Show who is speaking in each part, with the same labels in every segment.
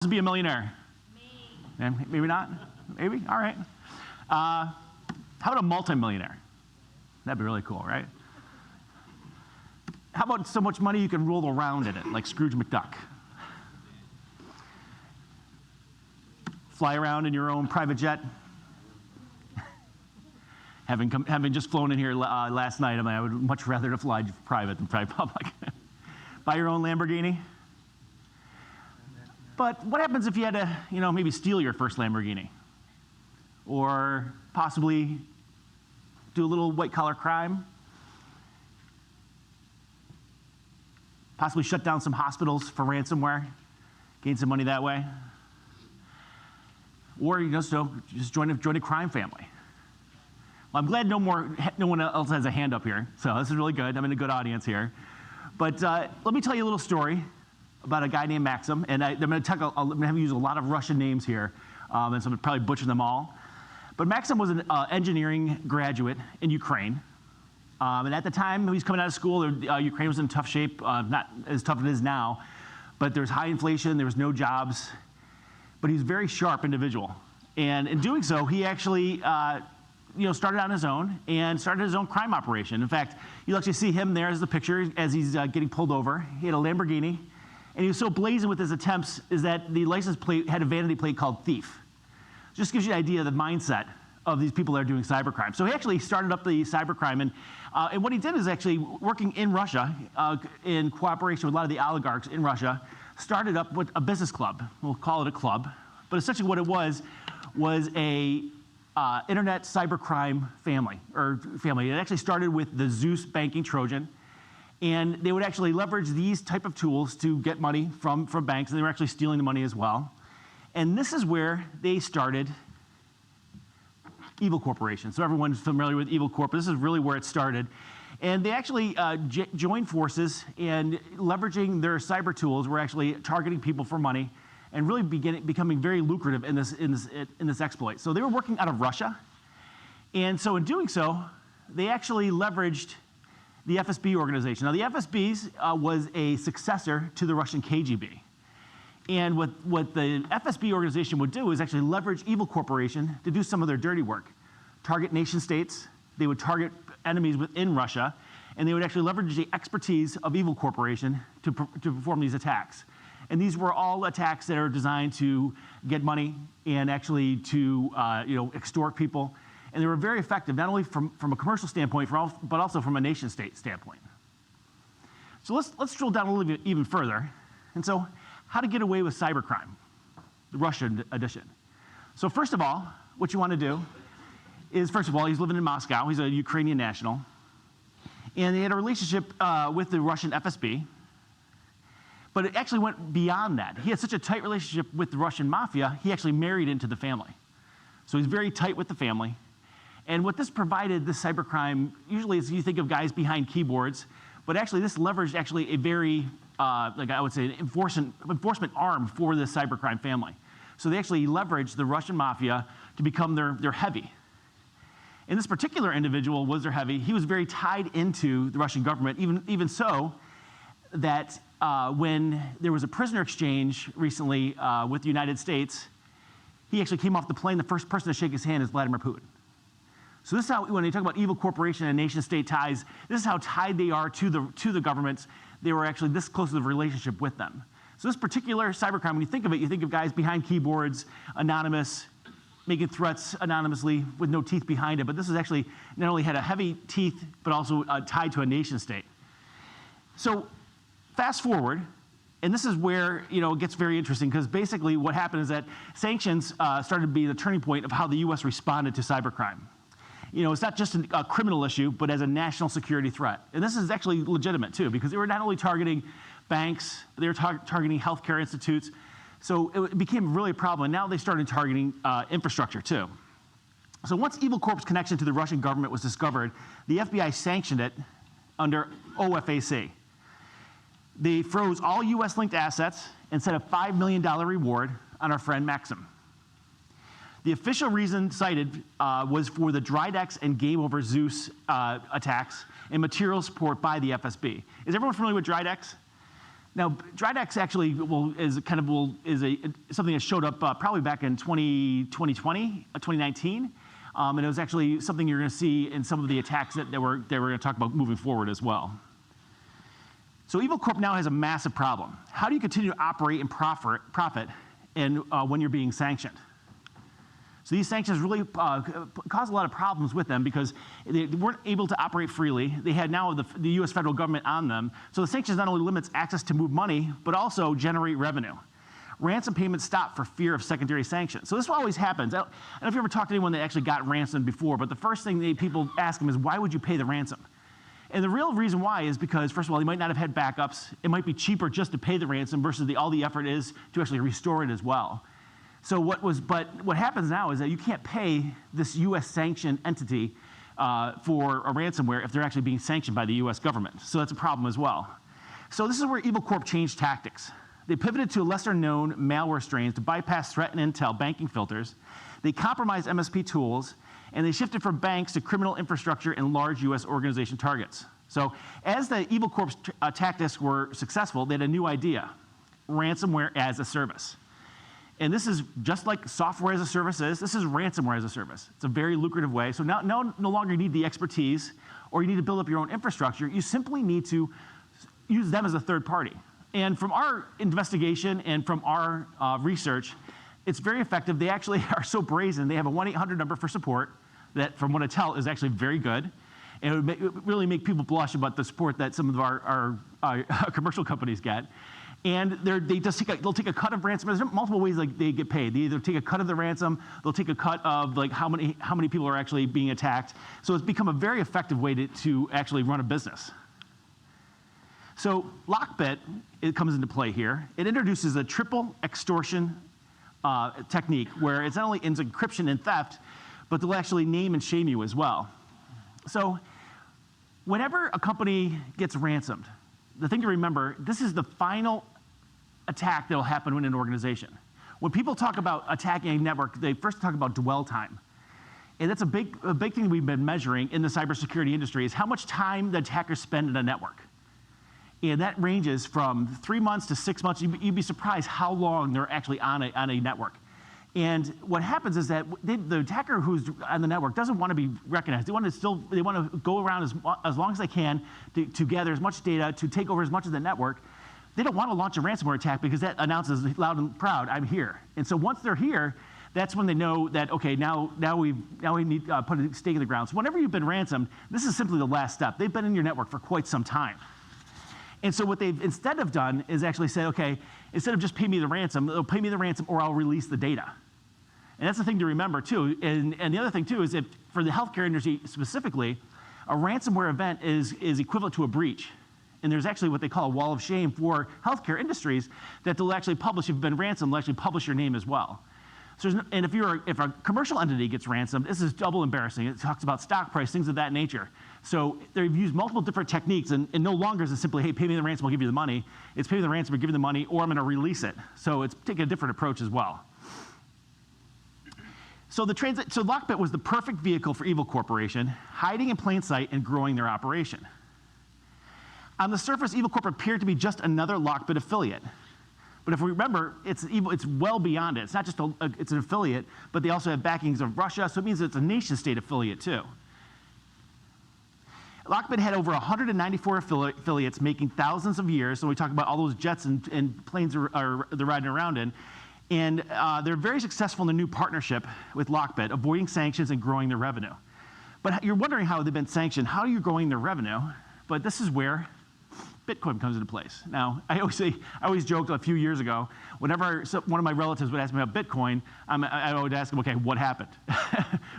Speaker 1: to be a millionaire?
Speaker 2: Me.
Speaker 1: Maybe not? Maybe? All right. How about a multimillionaire? That'd be really cool, right? How about so much money you can roll around in it, like Scrooge McDuck? Fly around in your own private jet? Having just flown in here last night, I would much rather to fly private than fly public. Buy your own Lamborghini? But what happens if you had to, maybe steal your first Lamborghini? Or possibly do a little white-collar crime? Possibly shut down some hospitals for ransomware? Gain some money that way? Or just join a crime family? Well, I'm glad no one else has a hand up here, so this is really good. I'm in a good audience here. But let me tell you a little story about a guy named Maxim, and I'm going to have you use a lot of Russian names here, and so I'm going to probably butcher them all. But Maxim was an engineering graduate in Ukraine, and at the time he was coming out of school, Ukraine was in tough shape, not as tough as it is now, but there was high inflation, there was no jobs, but he was a very sharp individual. And in doing so, he actually started on his own and started his own crime operation. In fact, you'll actually see him there as the picture as he's getting pulled over. He had a Lamborghini, and he was so blazing with his attempts is that the license plate had a vanity plate called Thief. Just gives you an idea of the mindset of these people that are doing cybercrime. So he actually started up the cybercrime, and what he did is actually working in Russia, in cooperation with a lot of the oligarchs in Russia, started up with a business club. We'll call it a club, but essentially what it was a internet cybercrime family. It actually started with the Zeus banking Trojan, and they would actually leverage these type of tools to get money from banks, and they were actually stealing the money as well. And this is where they started Evil Corporation. So everyone's familiar with Evil Corp. This is really where it started. And they actually joined forces, and leveraging their cyber tools were actually targeting people for money and really becoming very lucrative in this exploit. So they were working out of Russia. And so in doing so, they actually leveraged the FSB organization. Now the FSB was a successor to the Russian KGB. And what the FSB organization would do is actually leverage Evil Corporation to do some of their dirty work. Target nation states, they would target enemies within Russia, and they would actually leverage the expertise of Evil Corporation to perform these attacks. And these were all attacks that are designed to get money and actually to extort people. And they were very effective, not only from a commercial standpoint, but also from a nation state standpoint. So let's drill down a little bit even further. And so, how to get away with cybercrime, the Russian edition. So first of all, what you want to do is, first of all, he's living in Moscow. He's a Ukrainian national. And he had a relationship with the Russian FSB. But it actually went beyond that. He had such a tight relationship with the Russian mafia, he actually married into the family. So he's very tight with the family. And what this provided, this cybercrime, usually is you think of guys behind keyboards, but actually this leveraged actually a very, like I would say, an enforcement arm for this cybercrime family. So they actually leveraged the Russian mafia to become their heavy. And this particular individual was their heavy. He was very tied into the Russian government, even so that when there was a prisoner exchange recently with the United States, he actually came off the plane. The first person to shake his hand is Vladimir Putin. So this is how, when you talk about Evil Corporation and nation-state ties, this is how tied they are to the governments. They were actually this close to the relationship with them. So this particular cybercrime, when you think of it, you think of guys behind keyboards, anonymous, making threats anonymously with no teeth behind it. But this is actually not only had a heavy teeth, but also tied to a nation-state. So fast forward, and this is where it gets very interesting, because basically what happened is that sanctions started to be the turning point of how the U.S. responded to cybercrime. It's not just a criminal issue, but as a national security threat. And this is actually legitimate too, because they were not only targeting banks, but they were targeting healthcare institutes. So it became really a problem. And now they started targeting infrastructure too. So once Evil Corp's connection to the Russian government was discovered, the FBI sanctioned it under OFAC. They froze all US-linked assets and set a $5 million reward on our friend Maxim. The official reason cited was for the Drydex and Game Over Zeus attacks and material support by the FSB. Is everyone familiar with Drydex? Now, DryDex actually is something that showed up probably back in 2019, and it was actually something you're going to see in some of the attacks that we're going to talk about moving forward as well. So Evil Corp now has a massive problem. How do you continue to operate and profit when you're being sanctioned? So these sanctions really cause a lot of problems with them because they weren't able to operate freely. They had now the US federal government on them. So the sanctions not only limits access to move money, but also generate revenue. Ransom payments stop for fear of secondary sanctions. So this always happens. I don't know if you ever talked to anyone that actually got ransomed before, but the first thing people ask them is, why would you pay the ransom? And the real reason why is because, first of all, they might not have had backups. It might be cheaper just to pay the ransom versus all the effort is to actually restore it as well. So what happens now is that you can't pay this US sanctioned entity for a ransomware if they're actually being sanctioned by the US government. So that's a problem as well. So this is where Evil Corp changed tactics. They pivoted to lesser known malware strains to bypass threat and intel banking filters. They compromised MSP tools, and they shifted from banks to criminal infrastructure and large US organization targets. So as the Evil Corp's tactics were successful, they had a new idea: ransomware as a service. And this is just like software as a service is. This is ransomware as a service. It's a very lucrative way. So now no longer you need the expertise or you need to build up your own infrastructure. You simply need to use them as a third party. And from our investigation and from our research, it's very effective. They actually are so brazen. They have a 1-800 number for support that, from what I tell, is actually very good. And it would really make people blush about the support that some of our commercial companies get. And they'll take a cut of ransom. There's multiple ways they get paid. They either take a cut of the ransom, they'll take a cut of how many people are actually being attacked. So it's become a very effective way to actually run a business. So Lockbit, it comes into play here. It introduces a triple extortion technique where it's not only encryption and theft, but they'll actually name and shame you as well. So whenever a company gets ransomed, the thing to remember, this is the final attack that will happen in an organization. When people talk about attacking a network, they first talk about dwell time. And that's a big thing we've been measuring in the cybersecurity industry is how much time the attackers spend in a network. And that ranges from 3 months to 6 months. You'd be surprised how long they're actually on a network. And what happens is that the attacker who's on the network doesn't want to be recognized. They want to go around as long as they can to gather as much data, to take over as much of the network. They don't want to launch a ransomware attack because that announces loud and proud, I'm here. And so once they're here, that's when they know that, okay, now we need to put a stake in the ground. So whenever you've been ransomed, this is simply the last step. They've been in your network for quite some time. And so what they've instead of done is actually said, okay, instead of just pay me the ransom, they'll pay me the ransom or I'll release the data. And that's the thing to remember too. And the other thing too is if for the healthcare industry specifically, a ransomware event is equivalent to a breach. And there's actually what they call a wall of shame for healthcare industries that they'll actually publish. If you've been ransomed, they'll actually publish your name as well. So and if a commercial entity gets ransomed, this is double embarrassing. It talks about stock price, things of that nature. So they've used multiple different techniques, and no longer is it simply, hey, pay me the ransom, I'll give you the money. It's pay me the ransom, I'll give you the money, or I'm going to release it. So it's taking a different approach as well. So Lockbit was the perfect vehicle for Evil Corporation, hiding in plain sight and growing their operation. On the surface, Evil Corp appeared to be just another Lockbit affiliate. But if we remember, it's well beyond it. It's not just it's an affiliate, but they also have backings of Russia, so it means it's a nation-state affiliate too. Lockbit had over 194 affiliates making thousands of years, so we talk about all those jets and planes they're riding around in. And they're very successful in the new partnership with Lockbit, avoiding sanctions and growing their revenue. But you're wondering how they've been sanctioned. How are you growing their revenue? But this is where Bitcoin comes into place. Now, I always joked a few years ago, whenever one of my relatives would ask me about Bitcoin, I would ask them, okay, what happened?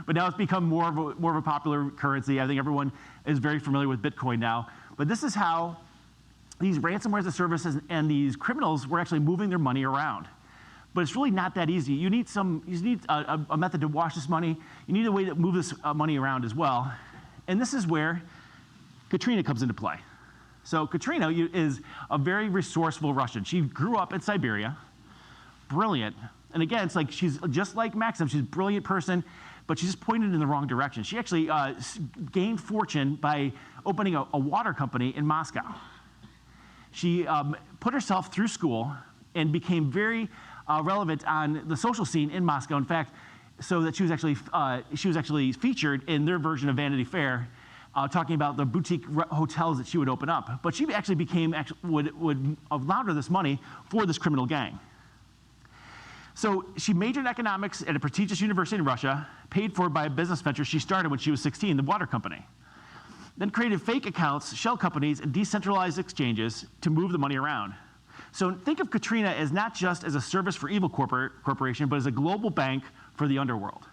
Speaker 1: But now it's become more of a popular currency. I think everyone is very familiar with Bitcoin now. But this is how these ransomware as a service and these criminals were actually moving their money around. But it's really not that easy. You need a method to wash this money. You need a way to move this money around as well. And this is where Katrina comes into play. So Katrina is a very resourceful Russian. She grew up in Siberia, brilliant. And again, it's like she's just like Maxim. She's a brilliant person, but she's just pointed in the wrong direction. She actually gained fortune by opening a water company in Moscow. She put herself through school and became very relevant on the social scene in Moscow. In fact, so that she was actually featured in their version of Vanity Fair, talking about the boutique hotels that she would open up. But she actually would launder this money for this criminal gang. So she majored in economics at a prestigious university in Russia, paid for by a business venture she started when she was 16, the water company. Then created fake accounts, shell companies, and decentralized exchanges to move the money around. So think of Katrina as not just as a service for evil corporation, but as a global bank for the underworld.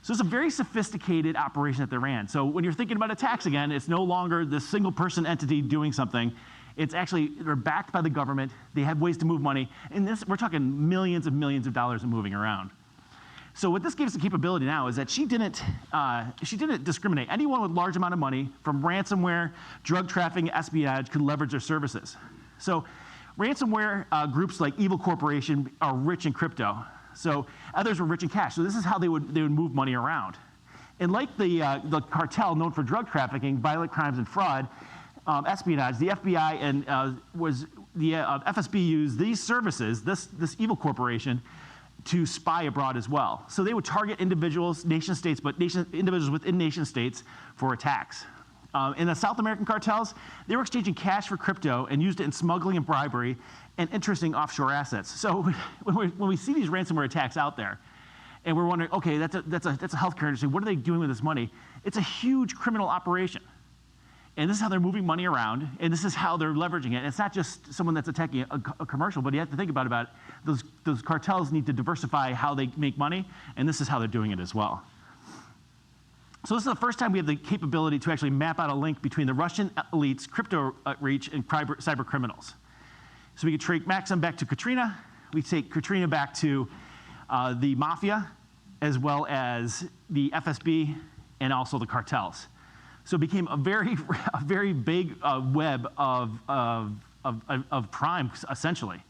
Speaker 1: So it's a very sophisticated operation that they ran. So when you're thinking about attacks again, it's no longer this single person entity doing something. It's actually, they're backed by the government. They have ways to move money. And this, we're talking millions of dollars of moving around. So what this gives the capability now is that she didn't discriminate. Anyone with large amount of money, from ransomware, drug trafficking, espionage, could leverage their services. So ransomware groups like Evil Corporation are rich in crypto. So others were rich in cash. So this is how they would move money around. And like the cartel known for drug trafficking, violent crimes, and fraud, espionage, the FBI and FSB used these services, this evil corporation, to spy abroad as well. So they would target individuals, nation states, but individuals within nation states for attacks. In the South American cartels, they were exchanging cash for crypto and used it in smuggling and bribery and interesting offshore assets. So when we see these ransomware attacks out there, and we're wondering, okay, that's a healthcare industry, what are they doing with this money? It's a huge criminal operation. And this is how they're moving money around, and this is how they're leveraging it. And it's not just someone that's attacking a commercial, but you have to think about it. Those cartels need to diversify how they make money, and this is how they're doing it as well. So this is the first time we have the capability to actually map out a link between the Russian elite's crypto reach and cyber criminals. So we could take Maxim back to Katrina. We take Katrina back to the mafia, as well as the FSB, and also the cartels. So it became a very big web of crime, essentially.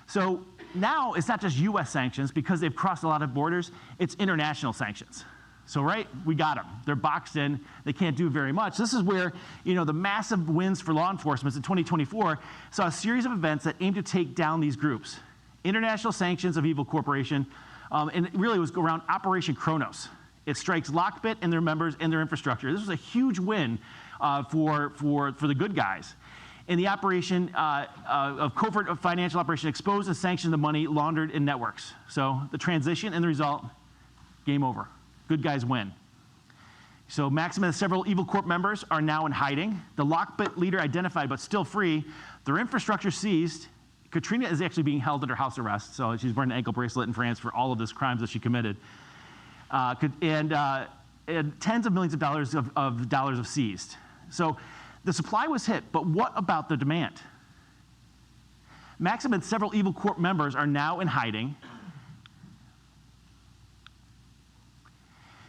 Speaker 1: So now it's not just US sanctions, because they've crossed a lot of borders, it's international sanctions. So right, we got them. They're boxed in, they can't do very much. This is where the massive wins for law enforcement in 2024 saw a series of events that aimed to take down these groups. International sanctions of Evil Corporation, and it really was around Operation Kronos. It strikes Lockbit and their members and their infrastructure. This was a huge win for the good guys. And the operation of covert financial operation exposed and sanctioned the money laundered in networks. So the transition and the result, game over. Good guys win. So Maxim and several Evil Corp members are now in hiding. The Lockbit leader identified but still free. Their infrastructure seized. Katrina is actually being held under house arrest. So she's wearing an ankle bracelet in France for all of these crimes that she committed. And tens of millions of dollars of seized. So the supply was hit, but what about the demand? Maxim and several Evil Corp members are now in hiding.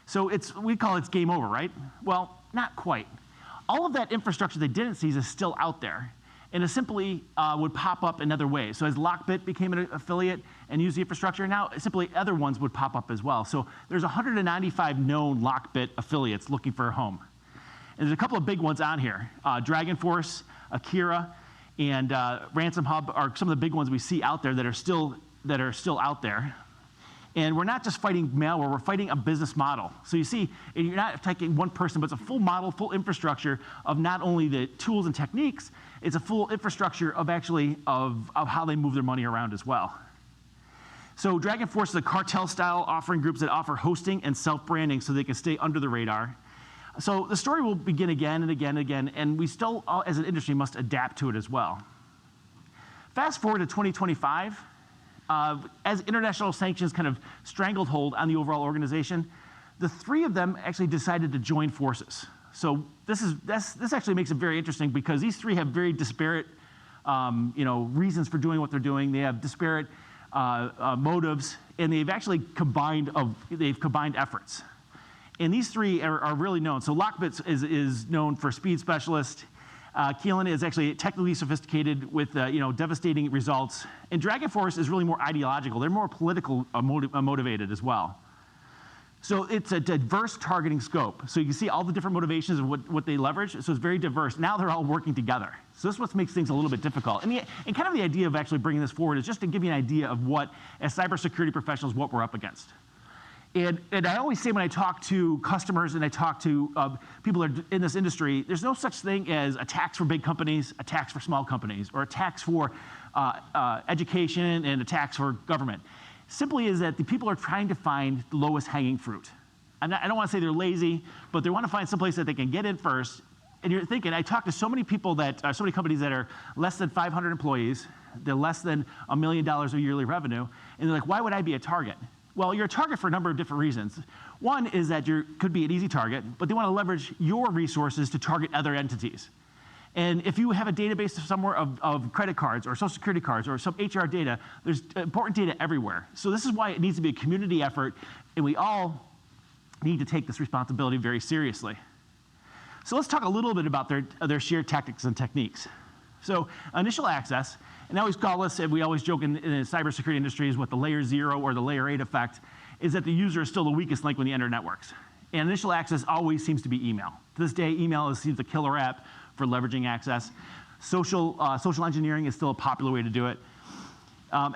Speaker 1: So we call it game over, right? Well, not quite. All of that infrastructure they didn't seize is still out there, and it simply would pop up in other ways. So as Lockbit became an affiliate and used the infrastructure, now simply other ones would pop up as well. So there's 195 known Lockbit affiliates looking for a home. And there's a couple of big ones on here. Dragon Force, Akira, and Ransom Hub are some of the big ones we see out there that are still out there. And we're not just fighting malware, we're fighting a business model. So you see, you're not attacking one person, but it's a full model, full infrastructure of not only the tools and techniques, it's a full infrastructure of how they move their money around as well. So Dragon Force is a cartel-style offering groups that offer hosting and self-branding so they can stay under the radar. So the story will begin again and again and again, and we still, as an industry, must adapt to it as well. Fast forward to 2025, as international sanctions kind of strangled hold on the overall organization, the three of them actually decided to join forces. So this actually makes it very interesting because these three have very disparate reasons for doing what they're doing. They have disparate motives, and they've actually combined efforts. And these three are really known. So Lockbit is known for speed specialist. Keelan is actually technically sophisticated with devastating results. And Dragon Force is really more ideological. They're more political motivated as well. So it's a diverse targeting scope. So you can see all the different motivations of what they leverage. So it's very diverse. Now they're all working together. So this is what makes things a little bit difficult. And kind of the idea of actually bringing this forward is just to give you an idea of what, as cybersecurity professionals, what we're up against. And I always say when I talk to customers and I talk to people that are in this industry, there's no such thing as attacks for big companies, attacks for small companies, or attacks for education and attacks for government. Simply is that the people are trying to find the lowest hanging fruit. I don't want to say they're lazy, but they want to find some place that they can get in first. And you're thinking, I talk to so many people so many companies that are less than 500 employees, they're less than $1 million of yearly revenue, and they're like, why would I be a target? Well, you're a target for a number of different reasons. One is that you could be an easy target, but they want to leverage your resources to target other entities. And if you have a database somewhere of credit cards or social security cards or some HR data, there's important data everywhere. So this is why it needs to be a community effort, and we all need to take this responsibility very seriously. So let's talk a little bit about their shared tactics and techniques. So initial access, and I always call this, and we always joke in the cybersecurity industry, is what the layer 0 or the layer 8 effect, is that the user is still the weakest link when they enter networks. And initial access always seems to be email. To this day, email seems the killer app for leveraging access. Social engineering is still a popular way to do it.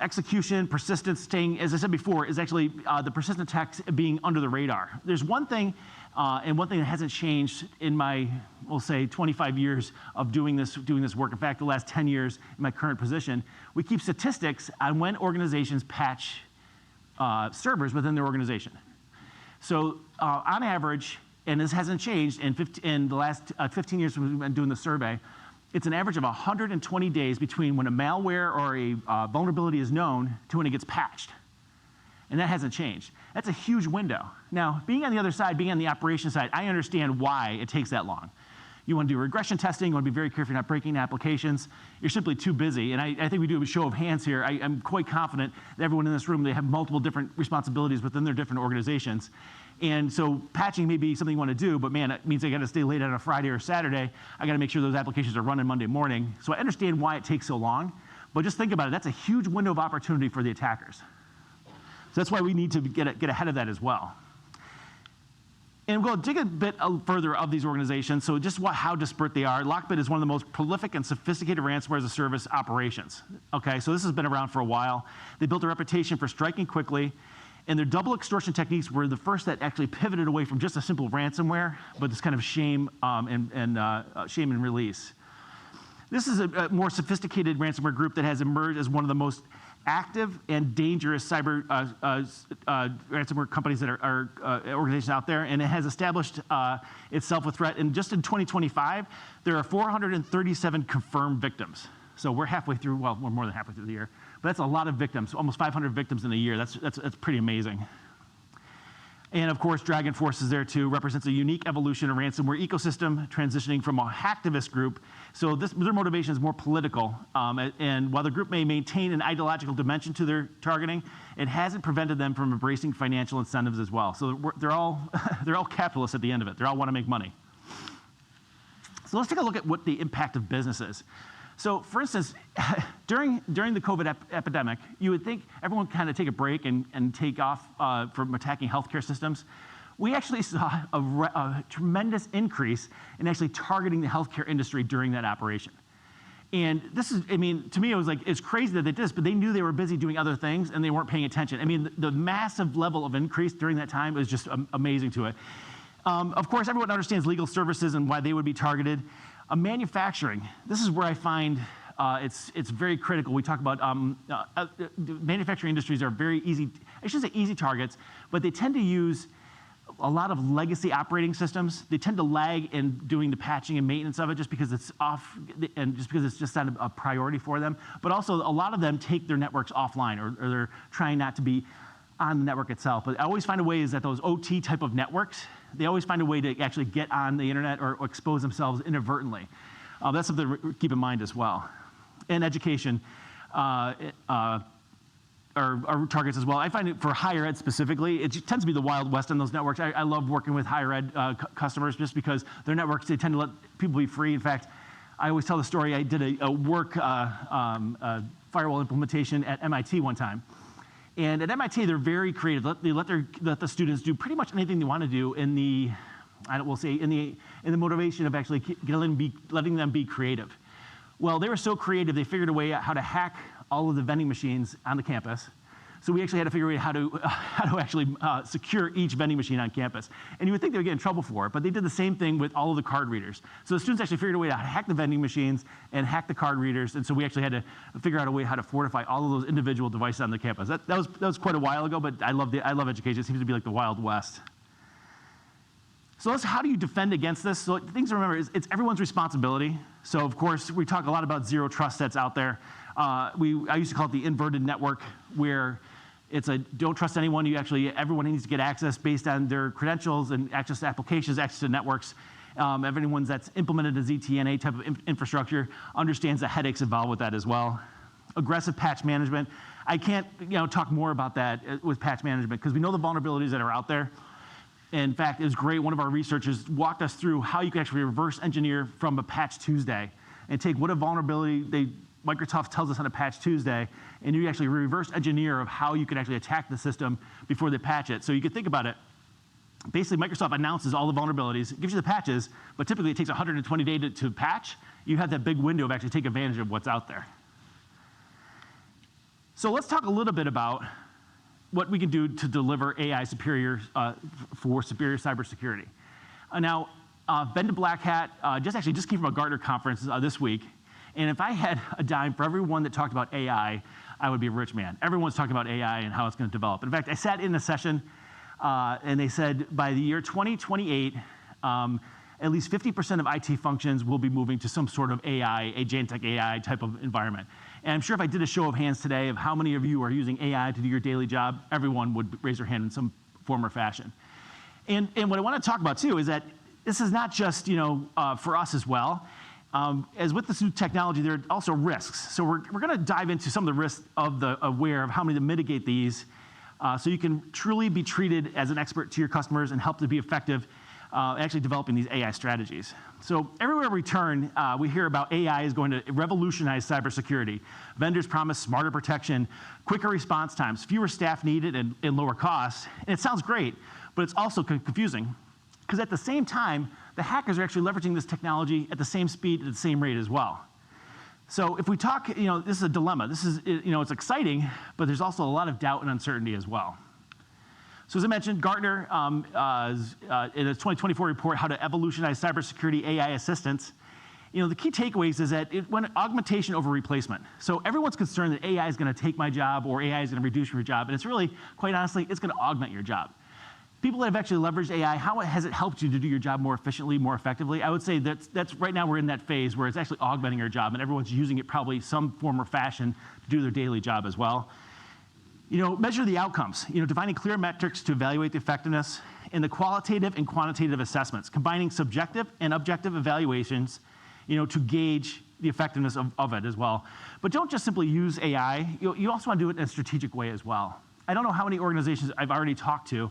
Speaker 1: Execution, persistence, staying, as I said before, is actually the persistent attacks being under the radar. There's one thing, and one thing that hasn't changed in my, we'll say, 25 years of doing this work. In fact, the last 10 years in my current position, we keep statistics on when organizations patch servers within their organization. So on average, and this hasn't changed in the last 15 years when we've been doing the survey, it's an average of 120 days between when a malware or a vulnerability is known to when it gets patched. And that hasn't changed. That's a huge window. Now, being on the other side, being on the operations side, I understand why it takes that long. You want to do regression testing, you want to be very careful you're not breaking applications. You're simply too busy. And I think we do a show of hands here. I'm quite confident that everyone in this room, they have multiple different responsibilities within their different organizations. And so patching may be something you want to do, but man, it means I got to stay late on a Friday or Saturday. I got to make sure those applications are running Monday morning. So I understand why it takes so long, but just think about it. That's a huge window of opportunity for the attackers. So that's why we need to get ahead of that as well. And we'll dig a bit further of these organizations, so just how disparate they are. Lockbit is one of the most prolific and sophisticated ransomware as a service operations. Okay, so this has been around for a while. They built a reputation for striking quickly, and their double extortion techniques were the first that actually pivoted away from just a simple ransomware, but this kind of shame and release. This is a more sophisticated ransomware group that has emerged as one of the most active and dangerous cyber ransomware companies that are organizations out there, and it has established itself a threat. And just in 2025, there are 437 confirmed victims. So we're halfway through, well, we're more than halfway through the year, but that's a lot of victims, almost 500 victims in a year. That's pretty amazing. And of course, Dragon Force is there too, represents a unique evolution of ransomware ecosystem, transitioning from a hacktivist group. So their motivation is more political. And while the group may maintain an ideological dimension to their targeting, it hasn't prevented them from embracing financial incentives as well. So they're all capitalists at the end of it. They all want to make money. So let's take a look at what the impact of business is. So for instance, during the COVID epidemic, you would think everyone would kind of take a break and take off from attacking healthcare systems. We actually saw a tremendous increase in actually targeting the healthcare industry during that operation. And this is, I mean, to me, it was like, it's crazy that they did this, but they knew they were busy doing other things and they weren't paying attention. I mean, the massive level of increase during that time was just amazing to it. Of course, everyone understands legal services and why they would be targeted. Manufacturing, this is where I find it's very critical. We talk about manufacturing industries are very easy, I shouldn't say easy targets, but they tend to use a lot of legacy operating systems. They tend to lag in doing the patching and maintenance of it just because it's off and just because it's just not a priority for them. But also a lot of them take their networks offline or they're trying not to be on the network itself. But I always find a way is that those OT type of networks, they always find a way to actually get on the internet or expose themselves inadvertently. That's something to keep in mind as well. And education are targets as well. I find it for higher ed specifically, it tends to be the Wild West on those networks. I love working with higher ed customers just because their networks, they tend to let people be free. In fact, I always tell the story, I did a work firewall implementation at MIT one time. And at MIT, they're very creative. They let the students do pretty much anything they want to do in the, in the motivation of actually letting them be creative. Well, they were so creative, they figured a way out how to hack all of the vending machines on the campus. So we actually had to figure out how to actually secure each vending machine on campus. And you would think they would get in trouble for it, but they did the same thing with all of the card readers. So the students actually figured a way out how to hack the vending machines and hack the card readers. And so we actually had to figure out a way how to fortify all of those individual devices on the campus. That was quite a while ago, but I love education. It seems to be like the Wild West. So how do you defend against this? So the things to remember is it's everyone's responsibility. So of course, we talk a lot about zero trust that's out there. I used to call it the inverted network, where it's a don't trust anyone. Everyone needs to get access based on their credentials and access to applications, access to networks. Everyone that's implemented a ZTNA type of infrastructure understands the headaches involved with that as well. Aggressive patch management. I can't talk more about that with patch management because we know the vulnerabilities that are out there. In fact, it was great. One of our researchers walked us through how you can actually reverse engineer from a Patch Tuesday and take what a vulnerability Microsoft tells us on a Patch Tuesday, and you actually reverse engineer of how you can actually attack the system before they patch it. So you can think about it. Basically, Microsoft announces all the vulnerabilities, gives you the patches, but typically it takes 120 days to patch. You have that big window of actually taking advantage of what's out there. So let's talk a little bit about what we can do to deliver AI for superior cybersecurity. Now, Ben to Black Hat just came from a Gartner conference this week. And if I had a dime for everyone that talked about AI, I would be a rich man. Everyone's talking about AI and how it's going to develop. In fact, I sat in a session, and they said by the year 2028, at least 50% of IT functions will be moving to some sort of AI, agentic AI type of environment. And I'm sure if I did a show of hands today of how many of you are using AI to do your daily job, everyone would raise their hand in some form or fashion. And what I want to talk about too is that this is not just for us as well. As with this new technology, there are also risks. So we're going to dive into some of the risks of how many to mitigate these, so you can truly be treated as an expert to your customers and help to be effective actually developing these AI strategies. So everywhere we turn, we hear about AI is going to revolutionize cybersecurity. Vendors promise smarter protection, quicker response times, fewer staff needed, and lower costs. And it sounds great, but it's also confusing, because at the same time, the hackers are actually leveraging this technology at the same speed, at the same rate as well. So if we talk, this is a dilemma. This is, it's exciting, but there's also a lot of doubt and uncertainty as well. So as I mentioned, Gartner, in its 2024 report, How to Evolutionize Cybersecurity AI Assistance, the key takeaways is that it went augmentation over replacement. So everyone's concerned that AI is going to take my job or AI is going to reduce your job, and it's really, quite honestly, it's going to augment your job. People that have actually leveraged AI, how has it helped you to do your job more efficiently, more effectively? I would say that's right now we're in that phase where it's actually augmenting your job, and everyone's using it probably some form or fashion to do their daily job as well. Measure the outcomes. Defining clear metrics to evaluate the effectiveness, and the qualitative and quantitative assessments, combining subjective and objective evaluations, to gauge the effectiveness of it as well. But don't just simply use AI. You also want to do it in a strategic way as well. I don't know how many organizations I've already talked to,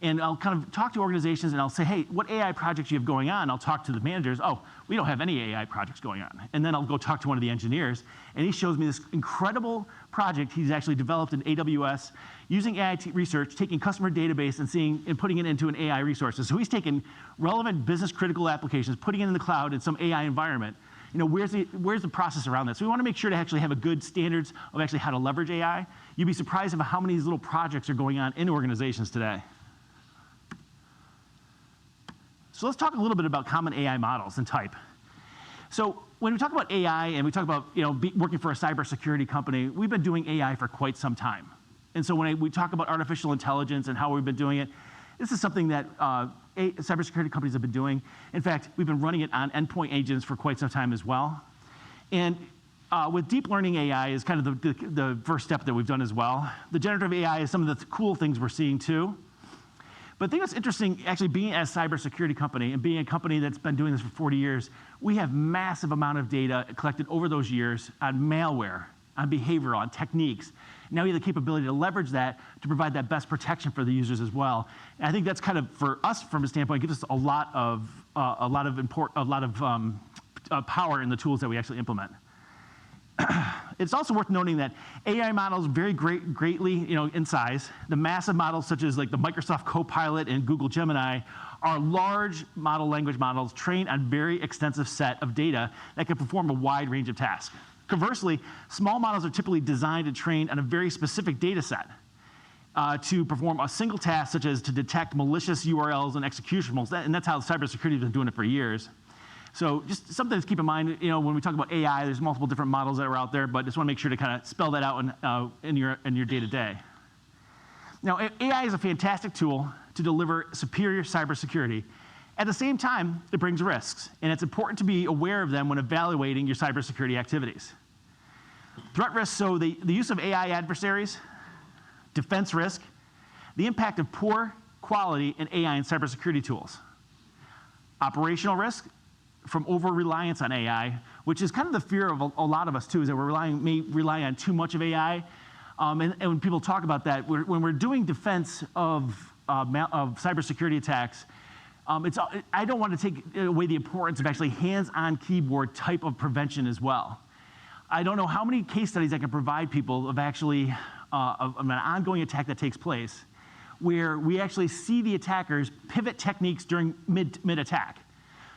Speaker 1: and I'll kind of talk to organizations and I'll say, hey, what AI projects you have going on? I'll talk to the managers. Oh, we don't have any AI projects going on. And then I'll go talk to one of the engineers, and he shows me this incredible project he's actually developed in AWS using AI research, taking customer database and putting it into an AI resources. So he's taking relevant business critical applications, putting it in the cloud in some AI environment. Where's the process around that? So we want to make sure to actually have a good standards of actually how to leverage AI. You'd be surprised about how many of these little projects are going on in organizations today. So let's talk a little bit about common AI models and type. So when we talk about AI and we talk about working for a cybersecurity company, we've been doing AI for quite some time. And so when we talk about artificial intelligence and how we've been doing it, this is something that cybersecurity companies have been doing. In fact, we've been running it on endpoint agents for quite some time as well. And with deep learning AI is kind of the first step that we've done as well. The generative AI is some of the cool things we're seeing too. But I think what's interesting, actually being a cybersecurity company and being a company that's been doing this for 40 years, we have massive amount of data collected over those years on malware, on behavioral, on techniques. Now we have the capability to leverage that to provide that best protection for the users as well. And I think that's kind of, for us from a standpoint, gives us a lot of power in the tools that we actually implement. It's also worth noting that AI models vary greatly, in size. The massive models, such as like the Microsoft Copilot and Google Gemini, are large language models trained on very extensive set of data that can perform a wide range of tasks. Conversely, small models are typically designed and trained on a very specific data set to perform a single task, such as to detect malicious URLs and executables, and that's how cybersecurity has been doing it for years. So just something to keep in mind, when we talk about AI, there's multiple different models that are out there, but just want to make sure to kind of spell that out in your day-to-day. Now, AI is a fantastic tool to deliver superior cybersecurity. At the same time, it brings risks, and it's important to be aware of them when evaluating your cybersecurity activities. Threat risks, so the use of AI adversaries, defense risk, the impact of poor quality in AI and cybersecurity tools. Operational risk, from over-reliance on AI, which is kind of the fear of a lot of us too, is that we may rely on too much of AI. And when people talk about that, when we're doing defense of cybersecurity attacks, I don't want to take away the importance of actually hands-on keyboard type of prevention as well. I don't know how many case studies I can provide people of actually of an ongoing attack that takes place, where we actually see the attackers pivot techniques during mid-attack.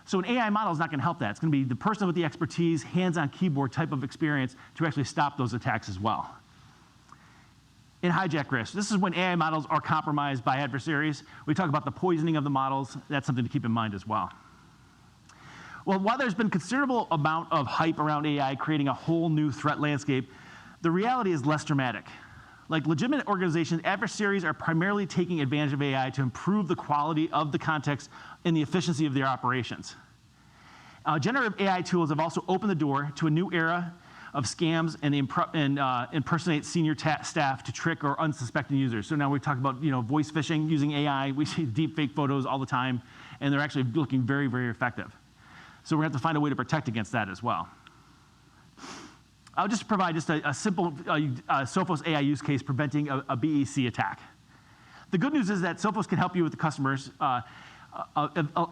Speaker 1: So an AI model is not going to help that. It's going to be the person with the expertise, hands-on keyboard type of experience to actually stop those attacks as well. In hijack risk, this is when AI models are compromised by adversaries. We talk about the poisoning of the models. That's something to keep in mind as well. Well, while there's been considerable amount of hype around AI creating a whole new threat landscape, the reality is less dramatic. Like legitimate organizations, adversaries are primarily taking advantage of AI to improve the quality of the context and the efficiency of their operations. Generative AI tools have also opened the door to a new era of scams and impersonate senior staff to trick or unsuspecting users. So now we talk about voice phishing using AI. We see deep fake photos all the time, and they're actually looking very, very effective. So we're going to have to find a way to protect against that as well. I'll just provide a simple Sophos AI use case preventing a BEC attack. The good news is that Sophos can help you with the customers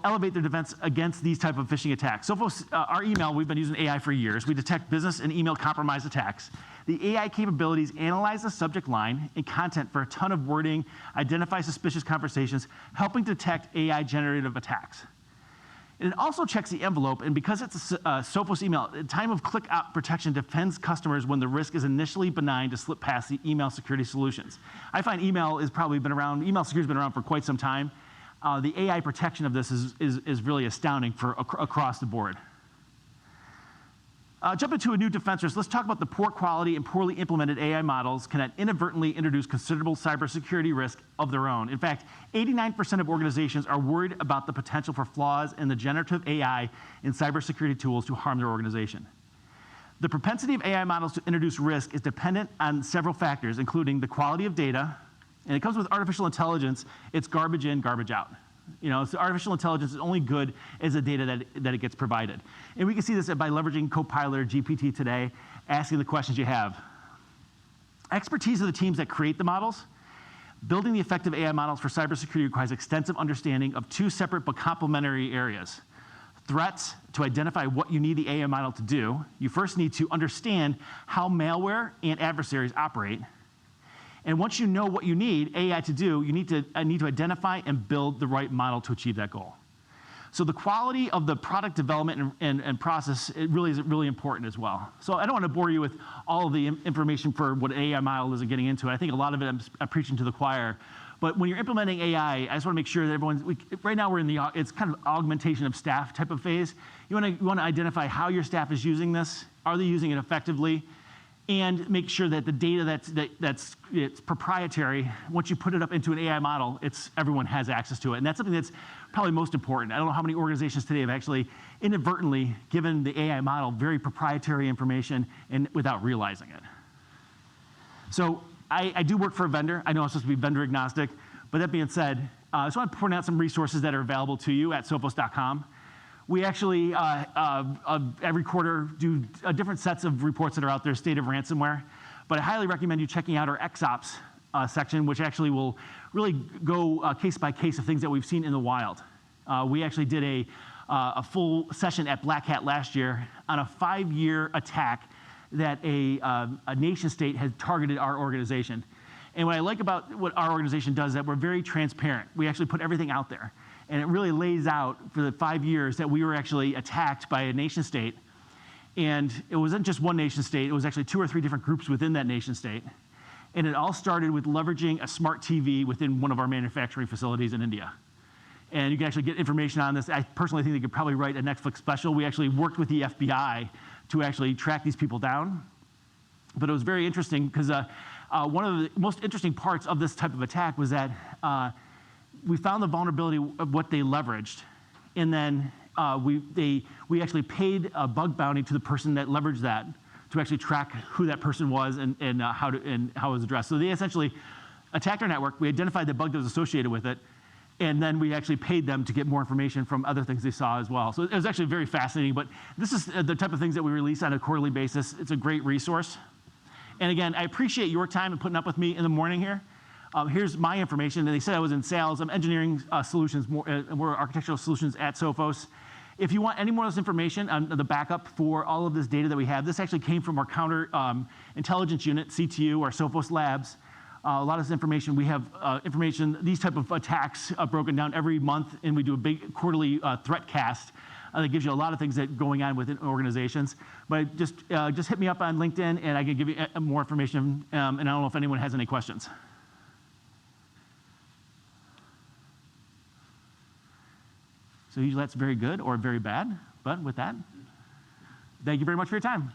Speaker 1: elevate their defense against these type of phishing attacks. Sophos, our email, we've been using AI for years. We detect business and email compromise attacks. The AI capabilities analyze the subject line and content for a ton of wording, identify suspicious conversations, helping detect AI generative attacks. And it also checks the envelope, and because it's a Sophos email, time of click out protection defends customers when the risk is initially benign to slip past the email security solutions. I find email security has been around for quite some time. The AI protection of this is really astounding across the board. Jumping to a new defense risk, let's talk about the poor quality and poorly implemented AI models can inadvertently introduce considerable cybersecurity risk of their own. In fact, 89% of organizations are worried about the potential for flaws in the generative AI and cybersecurity tools to harm their organization. The propensity of AI models to introduce risk is dependent on several factors, including the quality of data, and it comes with artificial intelligence. It's garbage in, garbage out. So artificial intelligence is only good as the data that it gets provided. And we can see this by leveraging Copilot or GPT today, asking the questions you have. Expertise of the teams that create the models. Building the effective AI models for cybersecurity requires extensive understanding of two separate but complementary areas. Threats, to identify what you need the AI model to do. You first need to understand how malware and adversaries operate. And once you know what you need AI to do, you need to identify and build the right model to achieve that goal. So the quality of the product development and process is really important as well. So I don't want to bore you with all of the information for what an AI model is getting into. I think a lot of it I'm preaching to the choir. But when you're implementing AI, I just want to make sure that right now it's kind of augmentation of staff type of phase. You want to identify how your staff is using this. Are they using it effectively? And make sure that the data that's proprietary, once you put it up into an AI model, everyone has access to it. And that's something that's probably most important. I don't know how many organizations today have actually inadvertently given the AI model very proprietary information and without realizing it. So I do work for a vendor. I know I'm supposed to be vendor agnostic. But that being said, I just want to point out some resources that are available to you at sophos.com. We actually, every quarter, do different sets of reports that are out there, state of ransomware. But I highly recommend you checking out our XOps section, which actually will really go case by case of things that we've seen in the wild. We actually did a full session at Black Hat last year on a 5-year attack that a nation state had targeted our organization. And what I like about what our organization does is that we're very transparent. We actually put everything out there. And it really lays out for the 5 years that we were actually attacked by a nation state. And it wasn't just one nation state, it was actually 2 or 3 different groups within that nation state. And it all started with leveraging a smart TV within one of our manufacturing facilities in India. And you can actually get information on this. I personally think they could probably write a Netflix special. We actually worked with the FBI to actually track these people down. But it was very interesting because one of the most interesting parts of this type of attack was that we found the vulnerability of what they leveraged. And then we actually paid a bug bounty to the person that leveraged that to actually track who that person was and how it was addressed. So they essentially attacked our network. We identified the bug that was associated with it. And then we actually paid them to get more information from other things they saw as well. So it was actually very fascinating. But this is the type of things that we release on a quarterly basis. It's a great resource. And again, I appreciate your time and putting up with me in the morning here. Here's my information. They said I was in sales. I'm engineering solutions, more architectural solutions at Sophos. If you want any more of this information on the backup for all of this data that we have, this actually came from our counter intelligence unit, CTU, our Sophos labs. A lot of this information, we have information, these type of attacks broken down every month, and we do a big quarterly threat cast that gives you a lot of things that are going on within organizations. But just hit me up on LinkedIn, and I can give you more information, and I don't know if anyone has any questions. So usually that's very good or very bad, but with that, thank you very much for your time.